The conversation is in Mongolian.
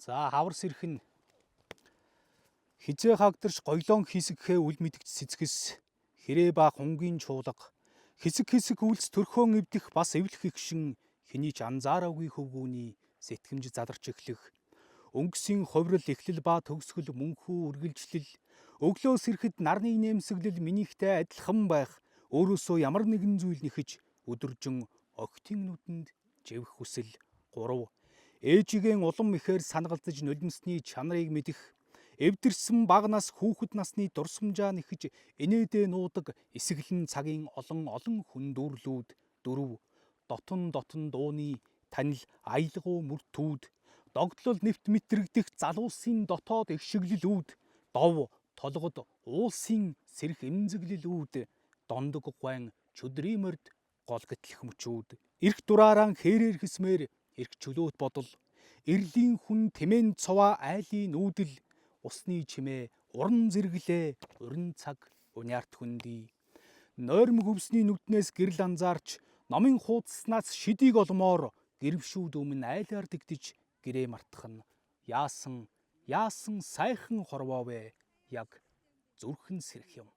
За хавар сэрхэн хизээ хаагдарч гоёлон хийсгэхээ үл мэдгч сэцгэс хэрээ ба хунгийн чуулга хэсэг хэсэг үйлс төрхөөн эвдэх бас эвлэх ихшин хэний ч анзаараагүй хөвгүүний сэтгэмж задарч эхлэх өнгөсийн хувирал эхлэл ба төгсгөл мөнхүү үргэлжлэл өглөө сэрэхэд нарны нэмсэглэл минийхтэй адилхан байх өөрөөсөө ямар нэгэн зүйл нэхэж өдөржин огтын нүдэнд живэх хүсэл 3 ээжигийн улам ихээр сангалзаж нулимсны чанарыг мэдэх эвдэрсэн бага нас хүүхэд насны дурсамжаа нэхэж инээдээ нуудаг эсэглэн цагийн олон хүндүрлүүд 4 дотон дууны танил аялгау мөртүүд догтлол нэвт мэтрэгдэх залуусын дотоод эгшиглэлүүд дов толгод уулсын сэрх эмзэглэлүүд дондог гуайн чөдриймөрд гол гэтлэх мөчүүд эрх дураараа хээрээр хэсмээр эрх чөлөөт бодол эрлийн хүн тэмээн цоваа айлын нүүдэл усны чимээ уран зэрэглээ уран цаг униарт хүндий нойрмог өвсний нүднээс гэрэл анзаарч номын хуудаснаас шидийг олмоор гэрвшүүд өмнө айлаар дэгдэж гэрээ мартах нь яасан сайхан хорвоо вэ яг зүрхэн сэрх юм.